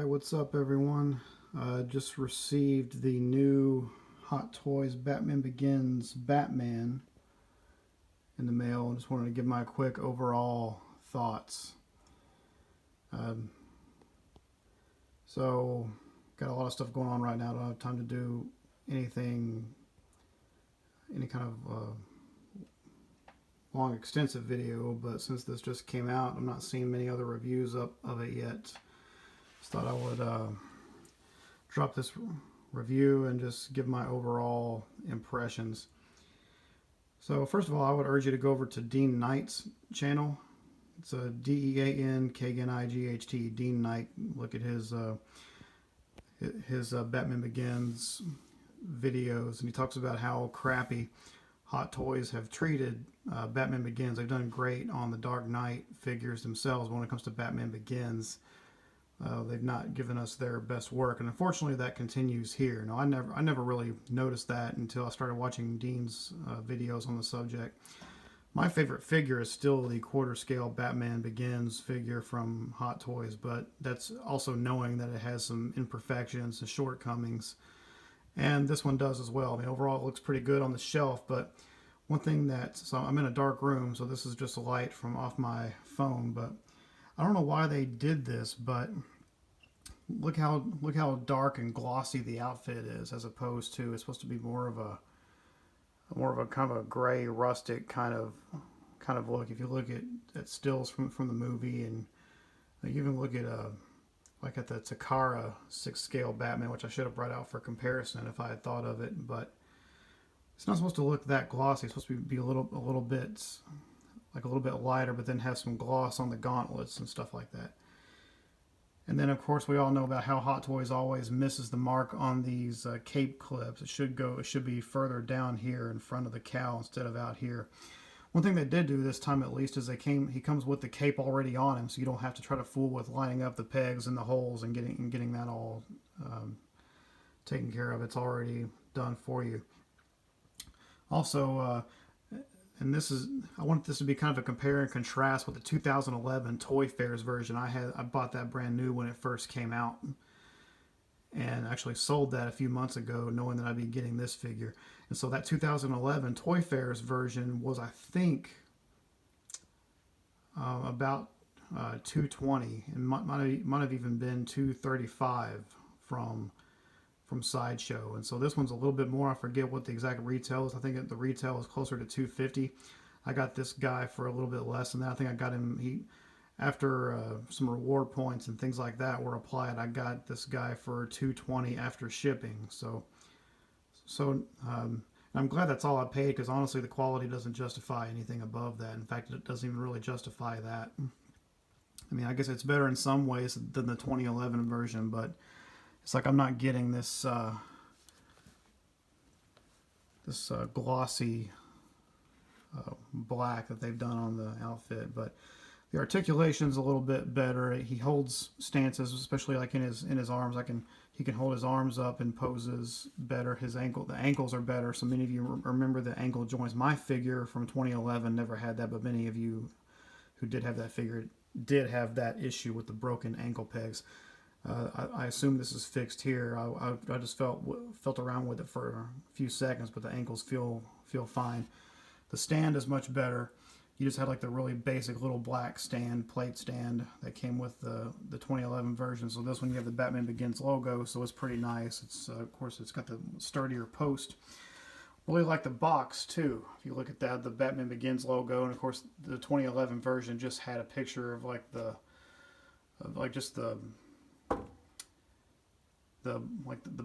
What's up everyone? Just received the new Hot Toys Batman Begins Batman in the mail. Just wanted to give my quick overall thoughts. Um, so, got a lot of stuff going on right now. Don't have time to do anything, any kind of long extensive video, but since this just came out, I'm not seeing many other reviews up of it yet. Just thought I would drop this review and just give my overall impressions. So first of all, I would urge you to go over to Dean Knight's channel. It's a DEANKNIGHT, Dean Knight. Look at his Batman Begins videos, and he talks about how crappy Hot Toys have treated Batman Begins. They've done great on the Dark Knight figures themselves, but when it comes to Batman Begins, they've not given us their best work, and unfortunately that continues here. Now, I never really noticed that until I started watching Dean's videos on the subject. My favorite figure is still the quarter scale Batman Begins figure from Hot Toys, but that's also knowing that it has some imperfections and shortcomings, and this one does as well. I mean, overall it looks pretty good on the shelf, but one thing so I'm in a dark room, so this is just a light from off my phone, but I don't know why they did this, but look how dark and glossy the outfit is, as opposed to, it's supposed to be more of a kind of a gray rustic kind of look. If you look at stills from the movie, and you even look at like at the Takara 6 scale Batman, which I should have brought out for comparison if I had thought of it, but it's not supposed to look that glossy. It's supposed to be a little bit like a little bit lighter, but then have some gloss on the gauntlets and stuff like that. And then of course we all know about how Hot Toys always misses the mark on these cape clips. It should be further down here in front of the cowl instead of out here. One thing they did do this time at least is he comes with the cape already on him, so you don't have to try to fool with lining up the pegs and the holes and getting that all taken care of. It's already done for you. Also, and I want this to be kind of a compare and contrast with the 2011 ToyFair's version. I bought that brand new when it first came out, and actually sold that a few months ago, knowing that I'd be getting this figure. And so that 2011 ToyFair's version was, I think, about $220, and might have even been $235 from Sideshow. And so this one's a little bit more. I forget what the exact retail is. I think the retail is closer to $250. I got this guy for a little bit less than that. I think I got him, after some reward points and things like that were applied, I got this guy for $220 after shipping. So I'm glad that's all I paid, because honestly the quality doesn't justify anything above that. In fact, it doesn't even really justify that. I mean, I guess it's better in some ways than the 2011 version, but it's like I'm not getting this glossy black that they've done on the outfit. But the articulation's a little bit better. He holds stances, especially like in his arms. He can hold his arms up in poses better. The ankles are better. So many of you remember the ankle joints. My figure from 2011 never had that, but many of you who did have that figure did have that issue with the broken ankle pegs. I assume this is fixed here. I just felt around with it for a few seconds, but the ankles feel fine. The stand is much better. You just had like the really basic little black plate stand that came with the 2011 version. So this one you have the Batman Begins logo, so it's pretty nice. It's of course it's got the sturdier post. Really like the box too. If you look at that, the Batman Begins logo, and of course the 2011 version just had a picture of just the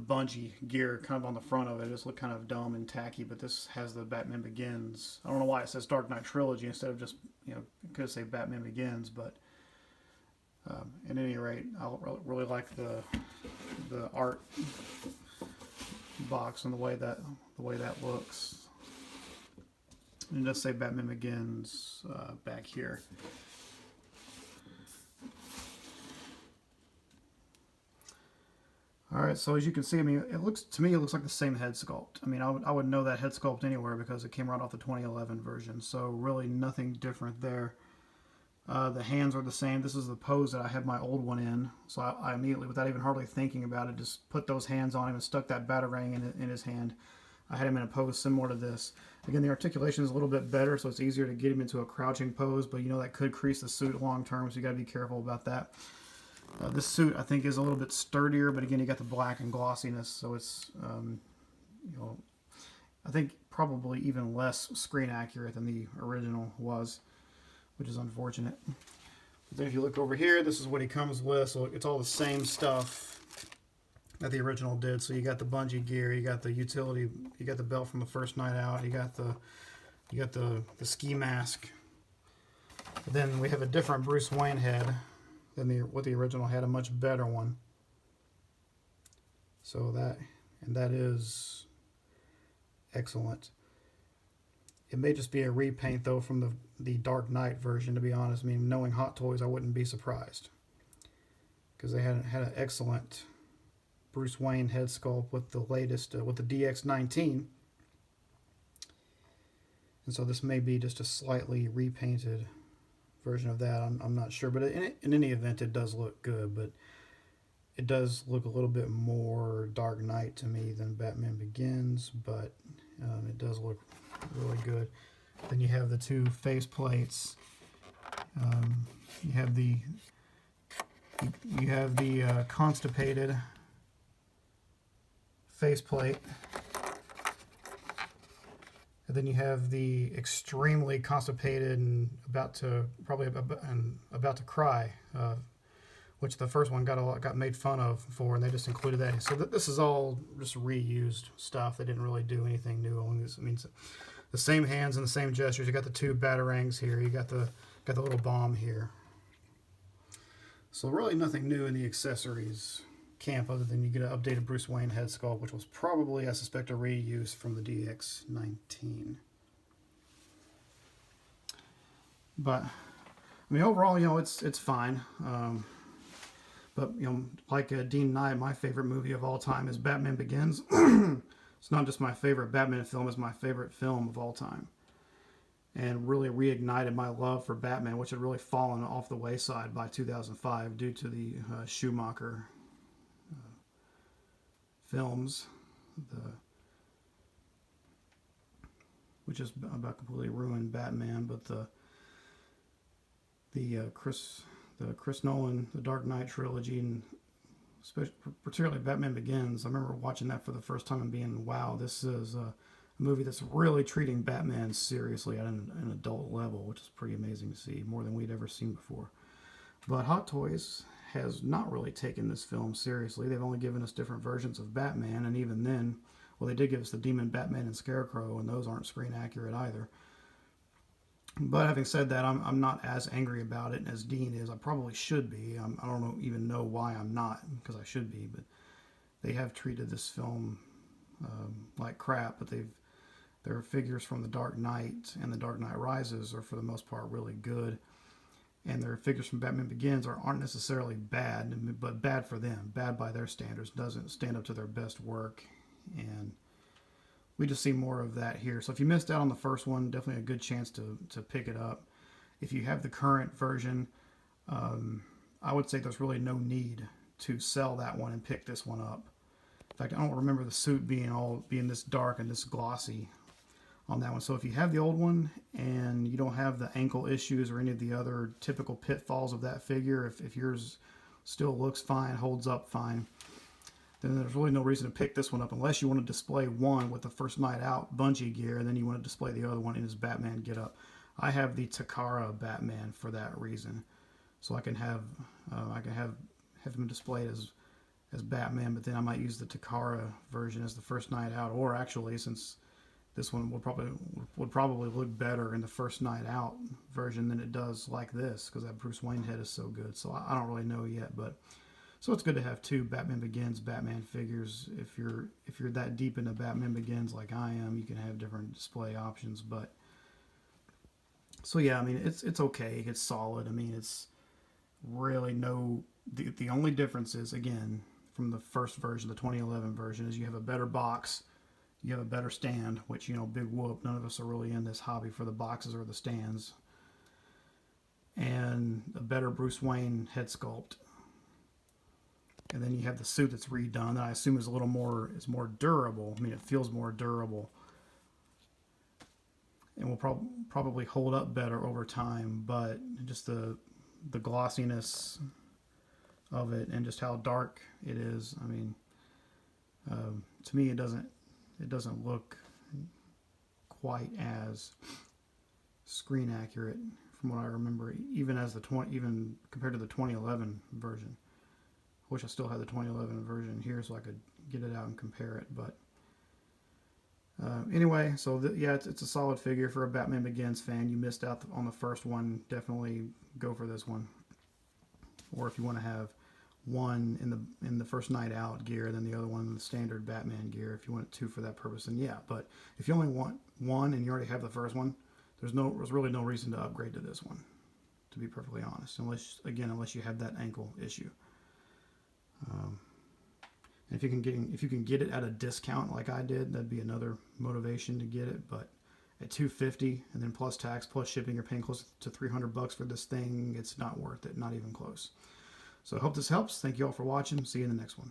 bungee gear kind of on the front of it. It just looked kind of dumb and tacky, but this has the Batman Begins. I don't know why it says Dark Knight Trilogy instead of just, could say Batman Begins, but at any rate, I really like the art box and the way that looks. And it does say Batman Begins back here. Alright, so as you can see, I mean, to me it looks like the same head sculpt. I mean, I would know that head sculpt anywhere because it came right off the 2011 version, so really nothing different there. The hands are the same. This is the pose that I had my old one in. So I immediately, without even hardly thinking about it, just put those hands on him and stuck that batarang in his hand. I had him in a pose similar to this. Again, the articulation is a little bit better, so it's easier to get him into a crouching pose, but you know that could crease the suit long term, so you got to be careful about that. This suit, I think, is a little bit sturdier, but again, you got the black and glossiness, so it's, you know, I think probably even less screen accurate than the original was, which is unfortunate. But then if you look over here, this is what he comes with, so it's all the same stuff that the original did. So you got the bungee gear, you got the utility, you got the belt from the first night out, you got the ski mask. But then we have a different Bruce Wayne head than what the original had, a much better one. So that is excellent. It may just be a repaint though from the Dark Knight version, to be honest. I mean, knowing Hot Toys, I wouldn't be surprised, because they had an excellent Bruce Wayne head sculpt with the latest, with the DX19. And so this may be just a slightly repainted version of that. I'm not sure, but in any event, it does look good, but it does look a little bit more Dark Knight to me than Batman Begins, but it does look really good. Then you have the two face plates. You have the constipated faceplate, and then you have the extremely constipated and about to cry, which the first one got made fun of for, and they just included that. So this is all just reused stuff. They didn't really do anything new on this. I mean, the same hands and the same gestures. You got the two batarangs here. You got the little bomb here. So really nothing new in the accessories camp, other than you get an updated Bruce Wayne head sculpt, which was probably, I suspect, a reuse from the DX19. But I mean, overall, you know, it's fine. But you know, like Dean Knight, my favorite movie of all time is Batman Begins. It's not just my favorite Batman film; it's my favorite film of all time, and really reignited my love for Batman, which had really fallen off the wayside by 2005 due to the Schumacher films, which just about completely ruined Batman. But the Chris Nolan, the Dark Knight trilogy, and particularly Batman Begins, I remember watching that for the first time and being, wow, this is a movie that's really treating Batman seriously at an adult level, which is pretty amazing to see, more than we'd ever seen before. But Hot Toys has not really taken this film seriously. They've only given us different versions of Batman, and even then, well, they did give us the Demon Batman and Scarecrow, and those aren't screen accurate either. But having said that, I'm not as angry about it as Dean is. I probably should be. I don't even know why I'm not, because I should be. But they have treated this film like crap. But their figures from the Dark Knight and the Dark Knight Rises are, for the most part, really good. And their figures from Batman Begins aren't necessarily bad, but bad for them. Bad by their standards. Doesn't stand up to their best work. And we just see more of that here. So if you missed out on the first one, definitely a good chance to pick it up. If you have the current version, I would say there's really no need to sell that one and pick this one up. In fact, I don't remember the suit being this dark and this glossy on that one. So if you have the old one and you don't have the ankle issues or any of the other typical pitfalls of that figure, if yours still looks fine, holds up fine, then there's really no reason to pick this one up unless you want to display one with the first night out bungee gear, and then you want to display the other one in his Batman getup. I have the Takara Batman for that reason, so I can have him displayed as Batman, but then I might use the Takara version as the first night out, or actually, since this one would probably look better in the first night out version than it does like this, because that Bruce Wayne head is so good. So I don't really know yet, but so it's good to have two Batman Begins Batman figures. If you're that deep into Batman Begins like I am, you can have different display options. But so yeah, I mean, it's okay. It's solid. I mean, it's really the only difference is, again, from the first version, the 2011 version, is you have a better box. You have a better stand, which, you know, big whoop. None of us are really in this hobby for the boxes or the stands. And better Bruce Wayne head sculpt. And then you have the suit that's redone that I assume is a little more, is more durable. I mean, it feels more durable. And will probably hold up better over time, but just the glossiness of it and just how dark it is. I mean, to me, it doesn't look quite as screen accurate from what I remember, even compared to the 2011 version. I wish I still had the 2011 version here so I could get it out and compare it, but anyway, so yeah, it's a solid figure for a Batman Begins fan. You missed out on the first one. Definitely go for this one. Or if you want to have one in the first Night Out gear, then the other one in the standard Batman gear. If you want two for that purpose, then yeah. But if you only want one and you already have the first one, there's really no reason to upgrade to this one. To be perfectly honest, unless you have that ankle issue. If you can get it at a discount like I did, that'd be another motivation to get it. But at $250 and then plus tax plus shipping, you're paying close to $300 for this thing. It's not worth it, not even close. So I hope this helps. Thank you all for watching. See you in the next one.